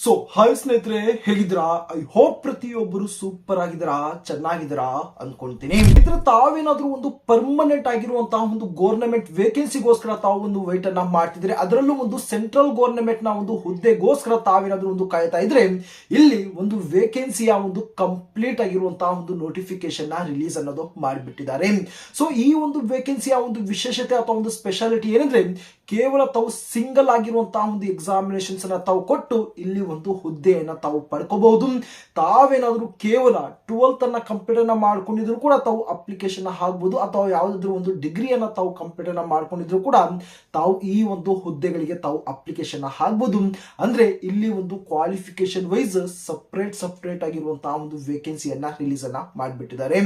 So hi ಸ್ನೇಹಿತರೆ, ಹೇಗಿದ್ದೀರಾ? I hope ಪ್ರತಿಯೊಬ್ಬರು ಸೂಪರ್ ಆಗಿದ್ದೀರಾ, ಚೆನ್ನಾಗಿದ್ದೀರಾ ಅನ್ಕೊಂತೀನಿ. ಇದ್ರ ತಾವೇನಾದ್ರೂ ಒಂದು ಪರ್ಮನೆಂಟ್ ಆಗಿರುವಂತಹ ಒಂದು ಗೌರ್ನಮೆಂಟ್ ವೇಕೆನ್ಸಿಗೋಸ್ಕರ ತಾವು ಒಂದು ವೈಟ್ ಅನ್ನ ಮಾಡ್ತಿದ್ರೆ, ಅದರಲ್ಲೂ ಒಂದು ಸೆಂಟ್ರಲ್ ಗೌರ್ನಮೆಂಟ್ ನ ಒಂದು ಹುದ್ದೆಗೋಸ್ಕರ ತಾವೇನಾದ್ರೂ ಒಂದು ಕಾಯ್ತಾ ಇದ್ರೆ, ಇಲ್ಲಿ ಒಂದು ವೇಕೆನ್ಸಿಯ ಒಂದು ಕಂಪ್ಲೀಟ್ ಆಗಿರುವಂತಹ ಒಂದು ನೋಟಿಫಿಕೇಶನ್ ನ ರಿಲೀಸ್ ಅನ್ನೋದು ಮಾಡಿಬಿಟ್ಟಿದ್ದಾರೆ. ಸೊ ಈ ಒಂದು ವೇಕೆನ್ಸಿಯ ಒಂದು ವಿಶೇಷತೆ ಅಥವಾ ಒಂದು ಸ್ಪೆಷಾಲಿಟಿ ಏನಂದ್ರೆ, ಕೇವಲ ತಾವು ಸಿಂಗಲ್ ಆಗಿರುವಂತಹ ಒಂದು ಎಕ್ಸಾಮಿನೇಷನ್ಸ್ ಅನ್ನ ತಾವು ಕೊಟ್ಟು ಇಲ್ಲಿ ಒಂದು ಹುದ್ದೆಯನ್ನ ತಾವು ಪಡ್ಕೋಬಹುದು. ತಾವೇನಾದ್ರೂ ಕೇವಲ 12th ಅನ್ನ ಕಂಪ್ಲೀಟ್ ಅನ್ನ ಮಾಡ್ಕೊಂಡಿದ್ರು ಕೂಡ ತಾವು ಅಪ್ಲಿಕೇಶನ್ ಹಾಕಬಹುದು, ಅಥವಾ ಯಾವುದಾದ್ರೂ ಒಂದು ಡಿಗ್ರಿಯನ್ನ ತಾವು ಕಂಪ್ಲೀಟ್ ಅನ್ನ ಮಾಡ್ಕೊಂಡಿದ್ರು ಕೂಡ ತಾವು ಈ ಒಂದು ಹುದ್ದೆಗಳಿಗೆ ತಾವು ಅಪ್ಲಿಕೇಶನ್ ಹಾಕಬಹುದು. ಅಂದ್ರೆ ಇಲ್ಲಿ ಒಂದು ಕ್ವಾಲಿಫಿಕೇಶನ್ ವೈಸ್ ಸಪರೇಟ್ ಆಗಿರುವಂತಹ ಒಂದು ವೇಕೆನ್ಸಿಯನ್ನ ರಿಲೀಸ್ ಅನ್ನ ಮಾಡಿಬಿಟ್ಟಿದ್ದಾರೆ.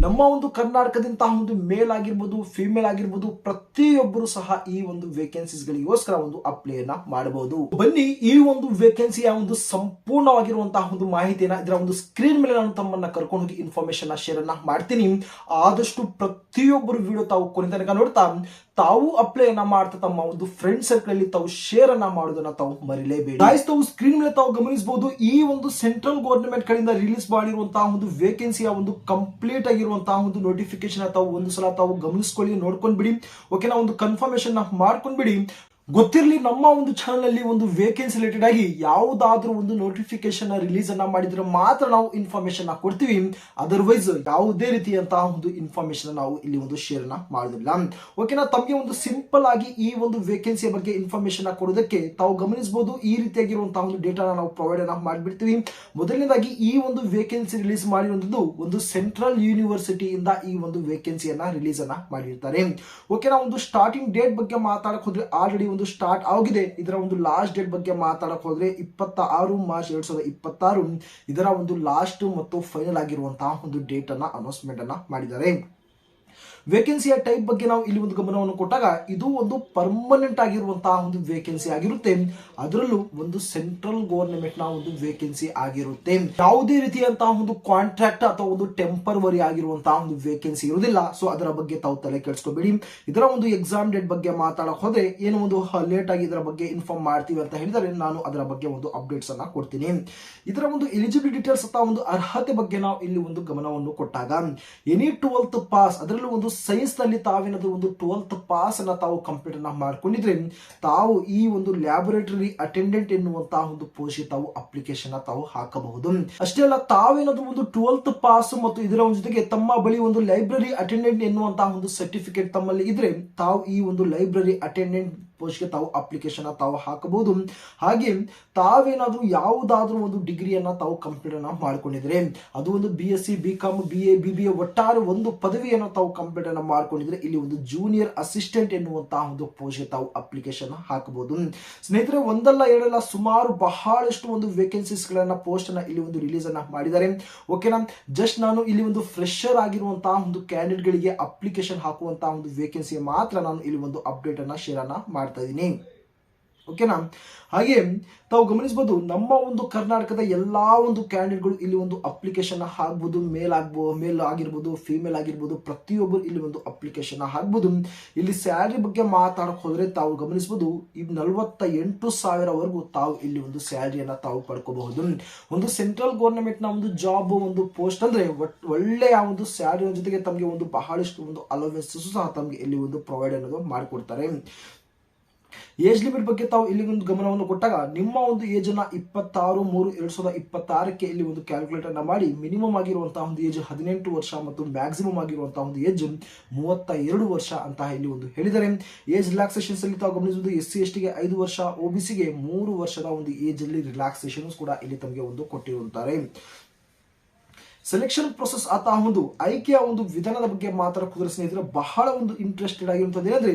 ನಮ್ಮ ಒಂದು ಕರ್ನಾಟಕದಂತಹ ಒಂದು ಮೇಲ್ ಆಗಿರ್ಬೋದು, ಫಿಮೇಲ್ ಆಗಿರ್ಬೋದು, ಪ್ರತಿಯೊಬ್ಬರು ಸಹ ಈ ಒಂದು ವೇಕೆನ್ಸೀಸ್ ಗಳಿಗೋಸ್ಕರ ಒಂದು ಅಪ್ಲೈ ಅನ್ನ ಮಾಡಬಹುದು. ಬನ್ನಿ, ಈ ಒಂದು ವೇಕೆನ್ಸಿಯ ಒಂದು ಸಂಪೂರ್ಣವಾಗಿರುವಂತಹ ಒಂದು ಮಾಹಿತಿಯನ್ನ ಇದರ ಒಂದು ಸ್ಕ್ರೀನ್ ಮೇಲೆ ನಾನು ತಮ್ಮನ್ನ ಕರ್ಕೊಂಡು ಹೋಗಿ ಇನ್ಫಾರ್ಮೇಶನ್ ಶೇರ್ ಅನ್ನ ಮಾಡ್ತೀನಿ. ಆದಷ್ಟು ಪ್ರತಿಯೊಬ್ಬರು ವಿಡಿಯೋ ತಾವು ಕೊನೆ ತನಕ ನೋಡ್ತಾ ತಾವು ಅಪ್ಲೈ ಅನ್ನ ಮಾಡ್ತಾ ತಮ್ಮ ಒಂದು ಫ್ರೆಂಡ್ ಸರ್ಕಲ್ ಅಲ್ಲಿ ತಾವು ಶೇರ್ ಅನ್ನ ಮಾಡೋದನ್ನ ತಾವು ಮರಿಲೇಬೇಡಿ. ತಾವು ಸ್ಕ್ರೀನ್ ಮೇಲೆ ತಾವು ಗಮನಿಸಬಹುದು, ಈ ಒಂದು ಸೆಂಟ್ರಲ್ ಗವರ್ನಮೆಂಟ್ ಕಡೆಯಿಂದ ರಿಲೀಸ್ ಮಾಡಿರುವಂತಹ ಒಂದು ವೇಕೆನ್ಸಿಯ ಒಂದು ಕಂಪ್ಲೀಟ್ ಆಗಿರುವಂತಹ ಒಂದು ನೋಟಿಫಿಕೇಶನ್ ತಾವು ಒಂದು ಸಲ ತಾವು ಗಮನಿಸ್ಕೊಳ್ಳಿ, ನೋಡ್ಕೊಂಡ್ಬಿಡಿ. ಓಕೆನಾ, ಒಂದು ಕನ್ಫರ್ಮೇಶನ್ ಮಾಡ್ಕೊಂಡ್ಬಿಡಿ. ಗೊತ್ತಿರಲಿ, ನಮ್ಮ ಒಂದು ಚಾನಲ್ ಅಲ್ಲಿ ಒಂದು ವೇಕೆನ್ಸಿ ರಿಲೇಟೆಡ್ ಆಗಿ ಯಾವುದಾದ್ರೂ ಒಂದು ನೋಟಿಫಿಕೇಶನ್ ರಿಲೀಸ್ ಅನ್ನ ಮಾಡಿದ್ರೆ ಮಾತ್ರ ನಾವು ಇನ್ಫಾರ್ಮೇಶನ್ ಕೊಡ್ತೀವಿ. ಅದರ್ವೈಸ್ ಯಾವುದೇ ರೀತಿಯಂತಹ ಒಂದು ಇನ್ಫಾರ್ಮೇಶನ್ ನಾವು ಇಲ್ಲಿ ಒಂದು ಶೇರ್ ಅನ್ನ ಮಾಡೋದಿಲ್ಲ. ಓಕೆನಾ, ತಮಗೆ ಒಂದು ಸಿಂಪಲ್ ಆಗಿ ಈ ಒಂದು ವೇಕೆನ್ಸಿಯ ಬಗ್ಗೆ ಇನ್ಫಾರ್ಮೇಶನ್ ಕೊಡೋದಕ್ಕೆ ತಾವು ಗಮನಿಸಬಹುದು, ಈ ರೀತಿಯಾಗಿರುವಂತಹ ಒಂದು ಡೇಟಾ ನಾವು ಪ್ರೊವೈಡ್ ಅನ್ನ ಮಾಡಿಬಿಡ್ತೀವಿ. ಮೊದಲನೇದಾಗಿ ಈ ಒಂದು ವೇಕೆನ್ಸಿ ರಿಲೀಸ್ ಮಾಡಿರುವಂತದ್ದು ಒಂದು ಸೆಂಟ್ರಲ್ ಯೂನಿವರ್ಸಿಟಿ ಇಂದ ಈ ಒಂದು ವೇಕೆನ್ಸಿಯನ್ನ ರಿಲೀಸ್ ಅನ್ನ ಮಾಡಿರ್ತಾರೆ. ಓಕೆನಾ, ಒಂದು ಸ್ಟಾರ್ಟಿಂಗ್ ಡೇಟ್ ಬಗ್ಗೆ ಮಾತಾಡಕ್ ಹೋದ್ರೆ ಆಲ್ರೆಡಿ ಒಂದು ಸ್ಟಾರ್ಟ್ ಆಗಿದೆ. ಇದರ ಒಂದು ಲಾಸ್ಟ್ ಡೇಟ್ ಬಗ್ಗೆ ಮಾತಾಡಕ್ ಹೋದ್ರೆ 26 ಮಾರ್ಚ್ 2026 ಇದರ ಒಂದು ಲಾಸ್ಟ್ ಮತ್ತು ಫೈನಲ್ ಆಗಿರುವಂತಹ ಒಂದು ಡೇಟ್ ಅನ್ನ ಅನೌನ್ಸ್ಮೆಂಟ್ ಅನ್ನ ಮಾಡಿದ್ದಾರೆ. ವೇಕೆನ್ಸಿಯ ಟೈಪ್ ಬಗ್ಗೆ ನಾವು ಇಲ್ಲಿ ಒಂದು ಗಮನವನ್ನು ಕೊಟ್ಟಾಗ, ಇದು ಒಂದು ಪರ್ಮನೆಂಟ್ ಆಗಿರುವಂತಹ ಒಂದು ವೇಕೆನ್ಸಿ ಆಗಿರುತ್ತೆ. ಅದರಲ್ಲೂ ಒಂದು ಸೆಂಟ್ರಲ್ ಗವರ್ನಮೆಂಟ್ ನ ಒಂದು ವೇಕೆನ್ಸಿ ಆಗಿರುತ್ತೆ. ಯಾವುದೇ ರೀತಿಯಂತಹ ಒಂದು ಕಾಂಟ್ರಾಕ್ಟ್ ಅಥವಾ ಒಂದು ಟೆಂಪರವರಿ ಆಗಿರುವಂತಹ ಒಂದು ವೇಕೆನ್ಸಿ ಇರುವುದಿಲ್ಲ. ಸೊ ಅದರ ಬಗ್ಗೆ ತಾವು ತಲೆ ಕೆಡಿಸ್ಕೋಬೇಡಿ. ಇದರ ಒಂದು ಎಕ್ಸಾಮ್ ಡೇಟ್ ಬಗ್ಗೆ ಮಾತಾಡಕ್ ಹೋದ್ರೆ ಏನು ಒಂದು ಲೇಟ್ ಆಗಿ ಇದರ ಬಗ್ಗೆ ಇನ್ಫಾರ್ಮ್ ಮಾಡ್ತೀವಿ ಅಂತ ಹೇಳಿದರೆ, ನಾನು ಅದರ ಬಗ್ಗೆ ಒಂದು ಅಪ್ಡೇಟ್ಸ್ ಅನ್ನ ಕೊಡ್ತೀನಿ. ಇದರ ಒಂದು ಎಲಿಜಿಬಿಲಿಟಿ ಡೀಟೇಲ್ಸ್ ಅಥವಾ ಒಂದು ಅರ್ಹತೆ ಬಗ್ಗೆ ನಾವು ಇಲ್ಲಿ ಒಂದು ಗಮನವನ್ನು ಕೊಟ್ಟಾಗ, ಎನಿ 12th ಪಾಸ್, ಅದರಲ್ಲೂ ಒಂದು ಸೈನ್ಸ್ ನಲ್ಲಿ ತಾವೇನಾದ್ರೂ ಒಂದು 12th ಪಾಸ್ ಅನ್ನ ತಾವು ಕಂಪ್ಲೀಟ್ ಅನ್ನ ಮಾಡ್ಕೊಂಡಿದ್ರೆ ತಾವು ಈ ಒಂದು ಲ್ಯಾಬೊರೇಟರಿ ಅಟೆಂಡೆಂಟ್ ಎನ್ನುವಂತಹ ಒಂದು ಪೋಸ್ಟ್ಗೆ ತಾವು ಅಪ್ಲಿಕೇಶನ್ ತಾವು ಹಾಕಬಹುದು. ಅಷ್ಟೇ ಅಲ್ಲ, ತಾವೇನಾದ್ರೂ ಒಂದು 12th ಪಾಸ್ ಮತ್ತು ಇದರ ಒಂದು ಜೊತೆಗೆ ತಮ್ಮ ಬಳಿ ಒಂದು ಲೈಬ್ರರಿ ಅಟೆಂಡೆಂಟ್ ಎನ್ನುವಂತಹ ಒಂದು ಸರ್ಟಿಫಿಕೇಟ್ ತಮ್ಮಲ್ಲಿ ಇದ್ರೆ ತಾವು ಈ ಒಂದು ಲೈಬ್ರರಿ ಅಟೆಂಡೆಂಟ್ ಪೋಸ್ಟ್ಗೆ ತಾವು ಅಪ್ಲಿಕೇಶನ್ ತಾವು ಹಾಕಬಹುದು. ಹಾಗೆ ತಾವೇನಾದ್ರೂ ಯಾವುದಾದ್ರೂ ಒಂದು ಡಿಗ್ರಿಯನ್ನ ತಾವು ಕಂಪ್ಲೀಟ್ ಅನ್ನ ಮಾಡ್ಕೊಂಡಿದ್ರೆ, ಅದು ಒಂದು BSc, BCom, BA, BBA ಒಟ್ಟಾರೆ ಒಂದು ಪದವಿಯನ್ನು ತಾವು ಕಂಪ್ಲೀಟ್ ಅನ್ನ ಮಾಡ್ಕೊಂಡಿದ್ರೆ ಇಲ್ಲಿ ಒಂದು ಜೂನಿಯರ್ ಅಸಿಸ್ಟೆಂಟ್ ಎನ್ನುವಂತಹ ಒಂದು ಪೋಸ್ಟ್ಗೆ ತಾವು ಅಪ್ಲಿಕೇಶನ್ ಹಾಕಬಹುದು. ಸ್ನೇಹಿತರೆ, ಒಂದಲ್ಲ ಎರಡಲ್ಲ ಸುಮಾರು ಬಹಳಷ್ಟು ಒಂದು ವೇಕೆನ್ಸೀಸ್ ಗಳನ್ನ ಪೋಸ್ಟ್ ಅನ್ನ ಇಲ್ಲಿ ಒಂದು ರಿಲೀಸ್ ಅನ್ನ ಮಾಡಿದ್ದಾರೆ. ಓಕೆನಾ, ಜಸ್ಟ್ ನಾನು ಇಲ್ಲಿ ಒಂದು ಫ್ರೆಶರ್ ಆಗಿರುವಂತಹ ಒಂದು ಕ್ಯಾಂಡಿಡೇಟ್ ಗಳಿಗೆ ಅಪ್ಲಿಕೇಶನ್ ಹಾಕುವಂತಹ ಒಂದು ವೇಕೆನ್ಸಿ ಮಾತ್ರ ನಾನು ಇಲ್ಲಿ ಒಂದು ಅಪ್ಡೇಟ್ ಅನ್ನ ಶೇರ್ ಅನ್ನ ಮಾಡ್ತಾ ಇದ್ದೀನಿ. ಓಕೆನಾ, ಹಾಗೆ ತಾವು ಗಮನಿಸಬಹುದು, ನಮ್ಮ ಒಂದು ಕರ್ನಾಟಕದ ಎಲ್ಲಾ ಒಂದು ಕ್ಯಾಂಡಿಡೇಟ್ಗಳು ಇಲ್ಲಿ ಒಂದು ಅಪ್ಲಿಕೇಶನ್ ಹಾಕಬಹುದು. ಮೇಲ್ ಆಗಿರ್ಬೋದು, ಫಿಮೇಲ್ ಆಗಿರ್ಬೋದು, ಪ್ರತಿಯೊಬ್ಬರು ಇಲ್ಲಿ ಒಂದು ಅಪ್ಲಿಕೇಶನ್ ಹಾಕಬಹುದು. ಇಲ್ಲಿ ಸ್ಯಾಲರಿ ಬಗ್ಗೆ ಮಾತಾಡಕ್ ಹೋದ್ರೆ ತಾವು ಗಮನಿಸಬಹುದು, ಈ 48,000 ತಾವು ಇಲ್ಲಿ ಒಂದು ಸ್ಯಾಲರಿಯನ್ನ ತಾವು ಪಡ್ಕೋಬಹುದು. ಒಂದು ಸೆಂಟ್ರಲ್ ಗವರ್ನಮೆಂಟ್ ನ ಒಂದು ಜಾಬ್ ಒಂದು ಪೋಸ್ಟ್ ಅಂದ್ರೆ ಒಳ್ಳೆಯ ಒಂದು ಸ್ಯಾಲರಿ ಜೊತೆಗೆ ತಮಗೆ ಒಂದು ಬಹಳಷ್ಟು ಒಂದು ಅಲೋವೆನ್ಸಸ್ ಸಹ ತಮಗೆ ಇಲ್ಲಿ ಒಂದು ಪ್ರೊವೈಡ್ ಅನ್ನೋದು ಮಾಡಿಕೊಡ್ತಾರೆ. ಏಜ್ ಲಿಮಿಟ್ ಬಗ್ಗೆ ತಾವು ಇಲ್ಲಿ ಒಂದು ಗಮನವನ್ನು ಕೊಟ್ಟಾಗ, ನಿಮ್ಮ ಒಂದು ಏಜ್ ಅನ್ನ 26/3/2026 ಇಲ್ಲಿ ಒಂದು ಕ್ಯಾಲ್ಕುಲೇಟ್ ಅನ್ನ ಮಾಡಿ ಮಿನಿಮಮ್ ಆಗಿರುವಂತಹ ಒಂದು ಏಜ್ 18 ವರ್ಷ ಮತ್ತು ಮ್ಯಾಕ್ಸಿಮಮ್ ಆಗಿರುವಂತಹ ಒಂದು ಏಜ್ 32 ವರ್ಷ ಅಂತ ಇಲ್ಲಿ ಒಂದು ಹೇಳಿದ್ದಾರೆ. ಏಜ್ ರಿಲ್ಯಾಕ್ಸೇಷನ್ಸ್ ಅಲ್ಲಿ ತಾವು ಗಮನಿಸಬಹುದು, SC ST ಗೆ 5 ವರ್ಷ, OBC ಗೆ 3 ವರ್ಷದ ಒಂದು ಏಜ್ ಅಲ್ಲಿ ರಿಲ್ಯಾಕ್ಸೇಷನ್ಸ್ ಕೂಡ ಇಲ್ಲಿ ತಮಗೆ ಒಂದು ಕೊಟ್ಟಿರುತ್ತಾರೆ. ಸೆಲೆಕ್ಷನ್ ಪ್ರೊಸೆಸ್ ಅಥವಾ ಒಂದು ಆಯ್ಕೆಯ ಒಂದು ವಿಧಾನದ ಬಗ್ಗೆ ಮಾತಾಡೋದ್ರೆ ಸ್ನೇಹಿತರೆ, ಬಹಳ ಒಂದು ಇಂಟ್ರೆಸ್ಟೆಡ್ ಆಗಿರುವಂತದ್ದು ಏನಂದ್ರೆ,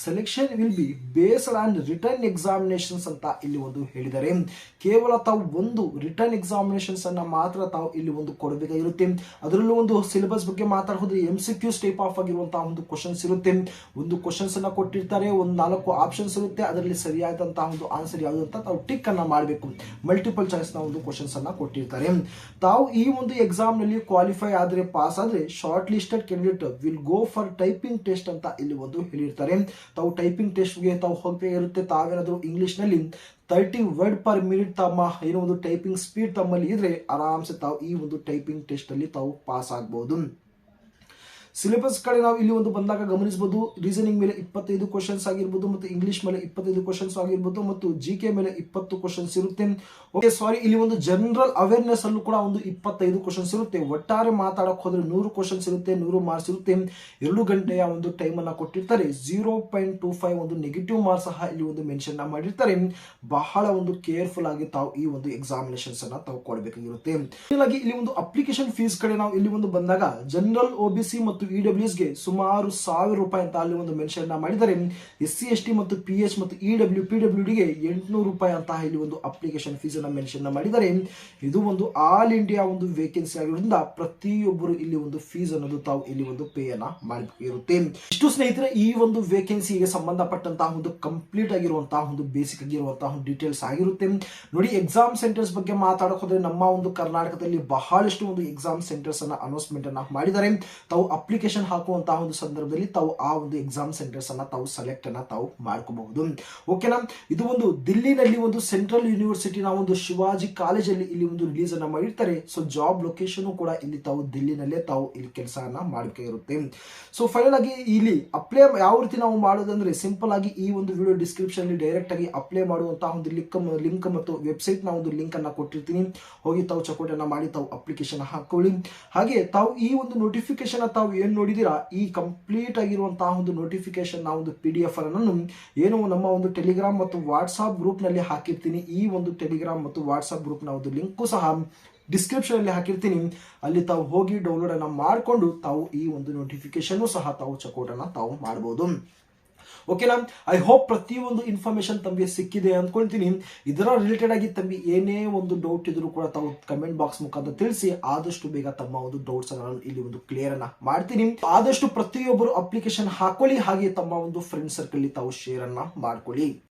selection will be based on return examinations ಅಂತ ಇಲ್ಲಿ ಒಂದು ಹೇಳಿದ್ದಾರೆ. ಕೇವಲ ತಾವು ಒಂದು ರಿಟರ್ನ್ ಎಕ್ಸಾಮಿನೇಷನ್ಸ್ ಅನ್ನ ಮಾತ್ರ ತಾವು ಇಲ್ಲಿ ಒಂದು ಕೊಡಬೇಕಾಗಿರುತ್ತೆ. ಅದರಲ್ಲೂ ಒಂದು ಸಿಲೆಬಸ್ ಬಗ್ಗೆ ಮಾತಾಡೋದ್ರೆ MCQs ಟೈಪ್ ಆಫ್ ಆಗಿರುವಂತಹ ಒಂದು ಕ್ವಶನ್ಸ್ ಇರುತ್ತೆ. ಒಂದು ಕ್ವಶನ್ಸ್ ಅನ್ನ ಕೊಟ್ಟಿರ್ತಾರೆ, ಒಂದು 4 ಆಪ್ಷನ್ಸ್ ಇರುತ್ತೆ. ಅದರಲ್ಲಿ ಸರಿಯಾದಂತಹ ಒಂದು ಆನ್ಸರ್ ಯಾವುದು ಅಂತ ತಾವು ಟಿಕ್ ಅನ್ನ ಮಾಡಬೇಕು. ಮಲ್ಟಿಪಲ್ ಚಾಯ್ಸ್ ನ ಒಂದು ಕ್ವಶನ್ಸ್ ಅನ್ನ ಕೊಟ್ಟಿರ್ತಾರೆ. ತಾವು ಈ ಒಂದು ಎಕ್ಸಾಮ್ ನಲ್ಲಿ ಕ್ವಾಲಿಫೈ ಆದ್ರೆ, ಪಾಸ್ ಆದ್ರೆ, short listed candidate will go for typing test ಅಂತ ಇಲ್ಲಿ ಒಂದು ಹೇಳಿರ್ತಾರೆ. ತಾವು ಟೈಪಿಂಗ್ ಟೆಸ್ಟ್ ಗೆ ತಾವು ಹೋಗಬೇಕಾಗಿರುತ್ತೆ. ತಾವೇನಾದ್ರೂ ಇಂಗ್ಲಿಷ್ ನಲ್ಲಿ 30 ವರ್ಡ್ ಪರ್ ಮಿನಿಟ್ ತಮ್ಮ ಏನೋ ಒಂದು ಟೈಪಿಂಗ್ ಸ್ಪೀಡ್ ತಮ್ಮಲ್ಲಿ ಇದ್ರೆ ಆರಾಮ್ಸೆ ತಾವು ಈ ಒಂದು ಟೈಪಿಂಗ್ ಟೆಸ್ಟ್ ಅಲ್ಲಿ ತಾವು ಪಾಸ್ ಆಗಬಹುದು. ಸಿಲೆಬಸ್ ಕಡೆ ನಾವು ಇಲ್ಲಿ ಒಂದು ಬಂದಾಗ ಗಮನಿಸಬಹುದು, ರೀಸನಿಂಗ್ ಮೇಲೆ 25 ಕ್ವಶನ್ಸ್ ಆಗಿರ್ಬೋದು, ಮತ್ತು ಇಂಗ್ಲಿಷ್ ಮೇಲೆ 25 ಕ್ವಶನ್ಸ್ ಆಗಿರ್ಬೋದು, ಮತ್ತು GK ಮೇಲೆ 20 ಕ್ವಶನ್ಸ್ ಇರುತ್ತೆ. ಓಕೆ ಸಾರಿ, ಇಲ್ಲಿ ಒಂದು ಜನರಲ್ ಅವೇರ್ನೆಸ್ ಅಲ್ಲೂ ಕೂಡ ಒಂದು 25 ಕ್ವಶನ್ಸ್ ಇರುತ್ತೆ. ಒಟ್ಟಾರೆ ಮಾತಾಡಕ್ ಹೋದ್ರೆ 100 ಕ್ವಶನ್ಸ್ ಇರುತ್ತೆ, 100 ಮಾರ್ಕ್ಸ್ ಇರುತ್ತೆ. 2 ಗಂಟೆಯ ಒಂದು ಟೈಮ್ ಅನ್ನ ಕೊಟ್ಟಿರ್ತಾರೆ. 0.25 ಒಂದು ನೆಗೆಟಿವ್ ಮಾರ್ಕ್ಸ್ ಸಹ ಇಲ್ಲಿ ಒಂದು ಮೆನ್ಷನ್ ಮಾಡಿರ್ತಾರೆ. ಬಹಳ ಒಂದು ಕೇರ್ಫುಲ್ ಆಗಿ ತಾವು ಈ ಒಂದು ಎಕ್ಸಾಮಿನೇಷನ್ಸ್ ಅನ್ನ ತಾವು ಕೊಡಬೇಕಾಗಿರುತ್ತೆ. ಇಲ್ಲಿ ಒಂದು ಅಪ್ಲಿಕೇಶನ್ ಫೀಸ್ ಕಡೆ ನಾವು ಇಲ್ಲಿ ಒಂದು ಬಂದಾಗ ಜನರಲ್ OBC ಮತ್ತು EWS ಗೆ ಸುಮಾರು 1000 ರೂಪಾಯಿ ಅಂತ ಅಲ್ಲಿ ಒಂದು ಮೆನ್ಷನ್ ಮಾಡಿದರೆ, SC ST ಮತ್ತು PH ಮತ್ತು EW PWD ಗೆ 800 ರೂಪಾಯಿ ಅಂತ ಇಲ್ಲಿ ಒಂದು ಅಪ್ಲಿಕೇಶನ್ ಫೀಸ್ ಅನ್ನ ಮೆನ್ಷನ್ ಮಾಡಿದರೆ. ಇದು ಒಂದು ಆಲ್ ಇಂಡಿಯಾ ಒಂದು ವೇಕೆನ್ಸಿ ಆಗಿರೋದ್ರಿಂದ ಪ್ರತಿಯೊಬ್ಬರು ಇಲ್ಲಿ ಒಂದು ಫೀಸ್ ಅನ್ನೋದು ತಾವು ಇಲ್ಲಿ ಒಂದು ಪೇ ಅನ್ನ ಮಾಡಬೇಕಿರುತ್ತೆ. ಇಷ್ಟು ಸ್ನೇಹಿತರೆ ಈ ಒಂದು ವೇಕೆನ್ಸಿಗೆ ಸಂಬಂಧಪಟ್ಟಂತಹ ಒಂದು ಕಂಪ್ಲೀಟ್ ಆಗಿರುವಂತಹ ಒಂದು ಬೇಸಿಕ್ ಆಗಿರುವಂತಹ ಒಂದು ಡೀಟೇಲ್ಸ್ ಆಗಿರುತ್ತೆ. ನೋಡಿ, ಎಕ್ಸಾಮ್ ಸೆಂಟರ್ಸ್ ಬಗ್ಗೆ ಮಾತಾಡಕ್ ಹೋದ್ರೆ ನಮ್ಮ ಒಂದು ಕರ್ನಾಟಕದಲ್ಲಿ ಬಹಳಷ್ಟು ಒಂದು ಎಕ್ಸಾಮ್ ಸೆಂಟರ್ಸ್ ಅನ್ನ ಅನೌನ್ಸ್ಮೆಂಟ್ ಅನ್ನ ಮಾಡಿದ್ದಾರೆ. ತಾವು ಅಪ್ಲಿಕೇಶನ್ ಹಾಕುವಂತಹ ಒಂದು ಸಂದರ್ಭದಲ್ಲಿ ತಾವು ಆ ಒಂದು ಎಕ್ಸಾಮ್ ಸೆಂಟರ್ಸ್ ಅನ್ನ ತಾವು ಸೆಲೆಕ್ಟ್ ಅನ್ನ ತಾವು ಮಾಡ್ಕೋಬಹುದು. ಓಕೆನಾ, ಇದು ಒಂದು ದಿಲ್ಲಿನಲ್ಲಿ ಒಂದು ಸೆಂಟ್ರಲ್ ಯೂನಿವರ್ಸಿಟಿನ ಒಂದು ಶಿವಾಜಿ ಕಾಲೇಜಲ್ಲಿ ಇಲ್ಲಿ ಒಂದು ರಿಲೀಸ್ ಅನ್ನ ಮಾಡಿರ್ತಾರೆ. ಸೊ ಜಾಬ್ ಲೊಕೇಶನ್ ಕೂಡ ಇಲ್ಲಿ ತಾವು ದಿಲ್ಲಿನಲ್ಲೇ ತಾವು ಇಲ್ಲಿ ಕೆಲಸವನ್ನ ಮಾಡಬೇಕಾಗಿರುತ್ತೆ. ಸೊ ಫೈನಲ್ ಆಗಿ ಇಲ್ಲಿ ಅಪ್ಲೈ ಯಾವ ರೀತಿ ನಾವು ಮಾಡೋದಂದ್ರೆ, ಸಿಂಪಲ್ ಆಗಿ ಈ ಒಂದು ವಿಡಿಯೋ ಡಿಸ್ಕ್ರಿಪ್ಷನ್ ಅಲ್ಲಿ ಡೈರೆಕ್ಟ್ ಆಗಿ ಅಪ್ಲೈ ಮಾಡುವಂತಹ ಒಂದು ಲಿಂಕ್ ಮತ್ತು ವೆಬ್ಸೈಟ್ ನ ಒಂದು ಲಿಂಕ್ ಅನ್ನ ಕೊಟ್ಟಿರ್ತೀನಿ. ಹೋಗಿ ತಾವು ಚೆಕ್ಔಟ್ ಅನ್ನ ಮಾಡಿ ತಾವು ಅಪ್ಲಿಕೇಶನ್ ಹಾಕೊಳ್ಳಿ. ಹಾಗೆ ತಾವು ಈ ಒಂದು ನೋಟಿಫಿಕೇಶನ್ ತಾವು ಏನ್ ನೋಡಿದೀರಾ, ಈ ಕಂಪ್ಲೀಟ್ ಆಗಿರುವಂತಹ ಒಂದು ನೋಟಿಫಿಕೇಶನ್ ನ ಒಂದು PDF ಅನ್ನು ಏನು ನಮ್ಮ ಒಂದು ಟೆಲಿಗ್ರಾಮ್ ಮತ್ತು ವಾಟ್ಸ್ಆಪ್ ಗ್ರೂಪ್ ನಲ್ಲಿ ಹಾಕಿರ್ತೀನಿ. ಈ ಒಂದು ಟೆಲಿಗ್ರಾಮ್ ಮತ್ತು ವಾಟ್ಸ್ಆಪ್ ಗ್ರೂಪ್ ನ ಒಂದು ಲಿಂಕ್ ಸಹ ಡಿಸ್ಕ್ರಿಪ್ಷನ್ ಅಲ್ಲಿ ಹಾಕಿರ್ತೀನಿ. ಅಲ್ಲಿ ತಾವು ಹೋಗಿ ಡೌನ್ಲೋಡ್ ಅನ್ನ ಮಾಡಿಕೊಂಡು ತಾವು ಈ ಒಂದು ನೋಟಿಫಿಕೇಶನ್ ಸಹ ತಾವು ಚೆಕ್ಔಟ್ ಅನ್ನ ತಾವು ಮಾಡಬಹುದು. ಓಕೆನಾ, ಐ ಹೋಪ್ ಪ್ರತಿಯೊಂದು ಇನ್ಫಾರ್ಮೇಶನ್ ತಮಗೆ ಸಿಕ್ಕಿದೆ ಅಂದ್ಕೊಳ್ತೀನಿ. ಇದರ ರಿಲೇಟೆಡ್ ಆಗಿ ತಮಗೆ ಏನೇ ಒಂದು ಡೌಟ್ ಇದ್ರೂ ಕೂಡ ತಾವು ಕಮೆಂಟ್ ಬಾಕ್ಸ್ ಮುಖಾಂತರ ತಿಳಿಸಿ. ಆದಷ್ಟು ಬೇಗ ತಮ್ಮ ಒಂದು ಡೌಟ್ಸ್ ಅನ್ನು ಇಲ್ಲಿ ಒಂದು ಕ್ಲಿಯರ್ ಅನ್ನ ಮಾಡ್ತೀನಿ. ಆದಷ್ಟು ಪ್ರತಿಯೊಬ್ಬರು ಅಪ್ಲಿಕೇಶನ್ ಹಾಕೊಳ್ಳಿ. ಹಾಗೆ ತಮ್ಮ ಒಂದು ಫ್ರೆಂಡ್ ಸರ್ಕಲ್ ತಾವು ಶೇರ್ ಅನ್ನ ಮಾಡ್ಕೊಳ್ಳಿ.